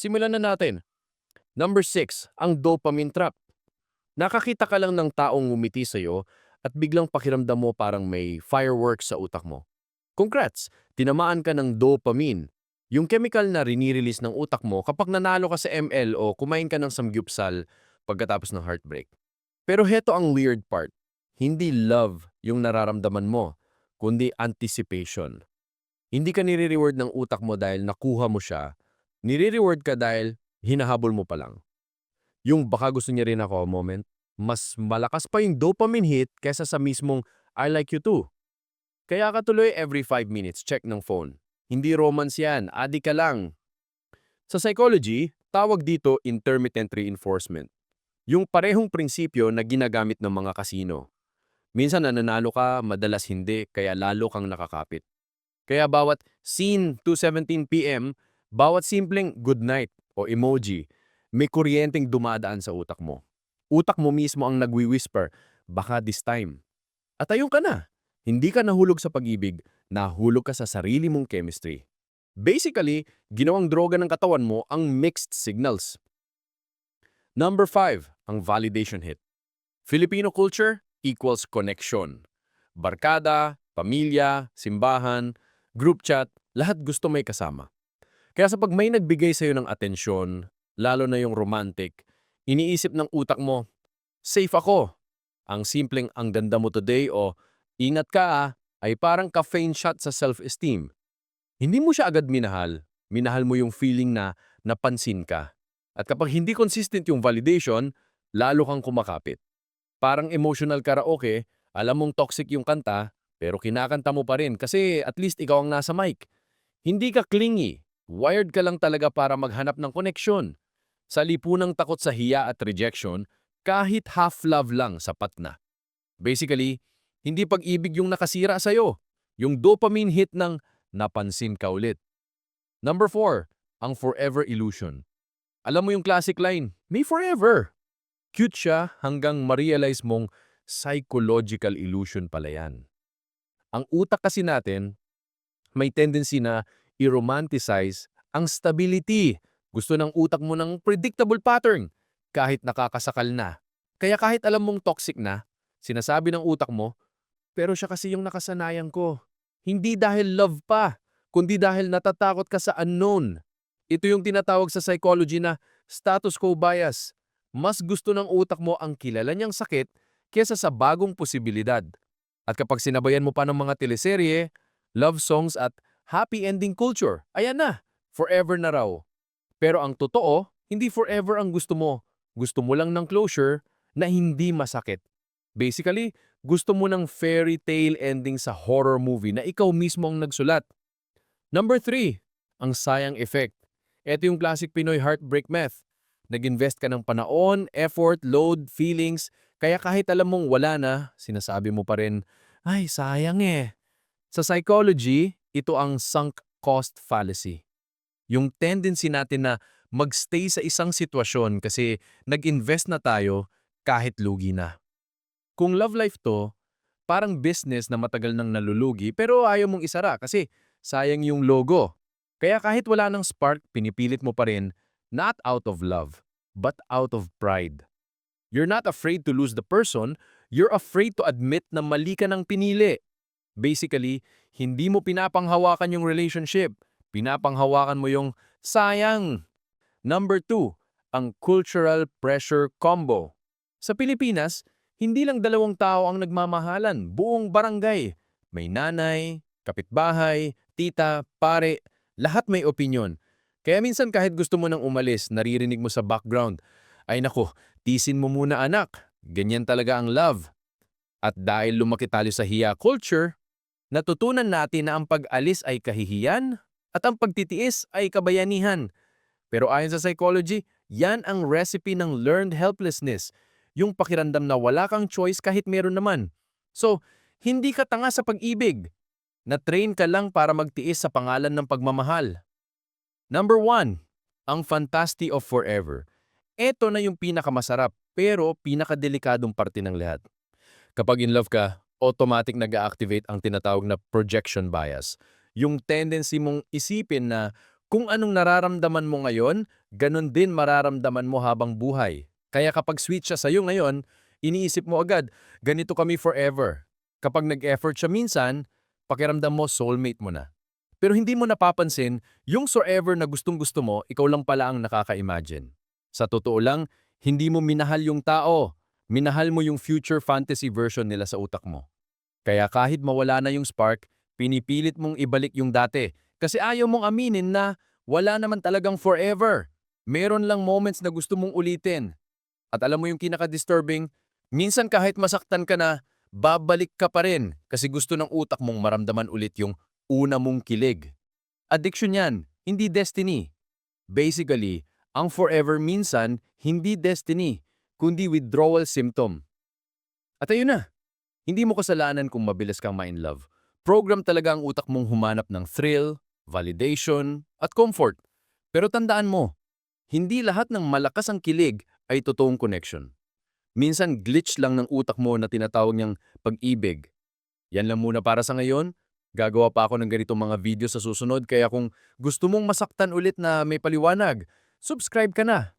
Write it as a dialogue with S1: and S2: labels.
S1: Simulan na natin. Number 6, ang dopamine trap. Nakakita ka lang ng taong ngumiti sa'yo at biglang pakiramdam mo parang may fireworks sa utak mo. Congrats! Tinamaan ka ng dopamine, yung chemical na rinirelease ng utak mo kapag nanalo ka sa ML o kumain ka ng samgyupsal pagkatapos ng heartbreak. Pero heto ang weird part. Hindi love yung nararamdaman mo, kundi anticipation. Hindi ka nire-reward ng utak mo dahil nakuha mo siya, nire-reward ka dahil hinahabol mo pa lang. Yung baka gusto niya rin ako moment, mas malakas pa yung dopamine hit kaysa sa mismong I like you too. Kaya ka tuloy every 5 minutes check ng phone. Hindi romance yan, adik ka lang. Sa psychology, tawag dito intermittent reinforcement. Yung parehong prinsipyo na ginagamit ng mga kasino. Minsan nananalo ka, madalas hindi, kaya lalo kang nakakapit. Kaya bawat scene 2:17 p.m., bawat simpleng good night o emoji, may kuryenteng dumadaan sa utak mo. Utak mo mismo ang nagwi-whisper, baka this time. At ayun ka na. Hindi ka nahulog sa pag-ibig, nahulog ka sa sarili mong chemistry. Basically, ginawang droga ng katawan mo ang mixed signals. Number 5, ang validation hit. Filipino culture equals connection. Barkada, pamilya, simbahan, group chat, lahat gusto may kasama. Kaya sa pag may nagbigay sa'yo ng atensyon, lalo na yung romantic, iniisip ng utak mo, safe ako. Ang simpleng ang ganda mo today o ingat ka ay parang caffeine shot sa self-esteem. Hindi mo siya agad minahal, minahal mo yung feeling na napansin ka. At kapag hindi consistent yung validation, lalo kang kumakapit. Parang emotional karaoke, alam mong toxic yung kanta, pero kinakanta mo pa rin kasi at least ikaw ang nasa mic. Hindi ka clingy, wired ka lang talaga para maghanap ng koneksyon. Sa lipunang takot sa hiya at rejection, kahit half-love lang sapat na. Basically, hindi pag-ibig yung nakasira sa'yo, yung dopamine hit ng napansin ka ulit. Number 4, ang forever illusion. Alam mo yung classic line, may forever. Cute siya hanggang ma-realize mong psychological illusion pala yan. Ang utak kasi natin, may tendency na i-romanticize ang stability. Gusto ng utak mo ng predictable pattern, kahit nakakasakal na. Kaya kahit alam mong toxic na, sinasabi ng utak mo, pero siya kasi yung nakasanayan ko. Hindi dahil love pa, kundi dahil natatakot ka sa unknown. Ito yung tinatawag sa psychology na status quo bias. Mas gusto ng utak mo ang kilala niyang sakit kesa sa bagong posibilidad. At kapag sinabayan mo pa ng mga teleserye, love songs at happy ending culture, ayan na, forever na raw. Pero ang totoo, hindi forever ang gusto mo. Gusto mo lang ng closure na hindi masakit. Basically, gusto mo ng fairy tale ending sa horror movie na ikaw mismo ang nagsulat. Number 3, ang sayang effect. Ito yung classic Pinoy heartbreak math. Nag-invest ka ng panahon, effort, load, feelings, kaya kahit alam mong wala na, sinasabi mo pa rin, ay sayang eh. Sa psychology, ito ang sunk cost fallacy. Yung tendency natin na magstay sa isang sitwasyon kasi nag-invest na tayo kahit lugi na. Kung love life to, parang business na matagal nang nalulugi pero ayaw mong isara kasi sayang yung logo. Kaya kahit wala ng spark, pinipilit mo pa rin, not out of love, but out of pride. You're not afraid to lose the person, you're afraid to admit na mali ka ng pinili. Basically, hindi mo pinapanghawakan yung relationship, pinapanghawakan mo yung sayang. Number 2, ang cultural pressure combo. Sa Pilipinas, hindi lang dalawang tao ang nagmamahalan, buong barangay. May nanay, kapitbahay, tita, pare, lahat may opinyon. Kaya minsan kahit gusto mo nang umalis, naririnig mo sa background, ay nako, tisin mo muna anak, ganyan talaga ang love. At dahil lumaki tayo sa hiya culture, natutunan natin na ang pag-alis ay kahihiyan at ang pagtitiis ay kabayanihan. Pero ayon sa psychology, yan ang recipe ng learned helplessness, yung pakiramdam na wala kang choice kahit meron naman. So, hindi ka tanga sa pag-ibig. Na-train ka lang para magtiis sa pangalan ng pagmamahal. Number 1, ang fantasy of forever. Ito na yung pinakamasarap pero pinakadelikadong parte ng lahat. Kapag in love ka, automatic nag-activate ang tinatawag na projection bias. Yung tendency mong isipin na Kung anong nararamdaman mo ngayon, ganun din mararamdaman mo habang buhay. Kaya kapag sweet siya sa'yo ngayon, iniisip mo agad, ganito kami forever. Kapag nag-effort siya minsan, pakiramdam mo soulmate mo na. Pero hindi mo napapansin, yung forever na gustong-gusto mo, ikaw lang pala ang nakaka-imagine. Sa totoo lang, hindi mo minahal yung tao. Minahal mo yung future fantasy version nila sa utak mo. Kaya kahit mawala na yung spark, pinipilit mong ibalik yung dati. Kasi ayaw mong aminin na wala naman talagang forever. Meron lang moments na gusto mong ulitin. At alam mo yung kinaka-disturbing, minsan kahit masaktan ka na, babalik ka pa rin kasi gusto ng utak mong maramdaman ulit yung una mong kilig. Addiction yan, hindi destiny. Basically, ang forever minsan hindi destiny, kundi withdrawal symptom. At ayun na, hindi mo kasalanan kung mabilis kang ma-in love. Program talaga ang utak mong humanap ng thrill, validation, at comfort. Pero tandaan mo, hindi lahat ng malakas ang kilig ay totoong connection. Minsan glitch lang ng utak mo na tinatawag niyang pag-ibig. Yan lang muna para sa ngayon. Gagawa pa ako ng ganitong mga video sa susunod kaya kung gusto mong masaktan ulit na may paliwanag, subscribe ka na.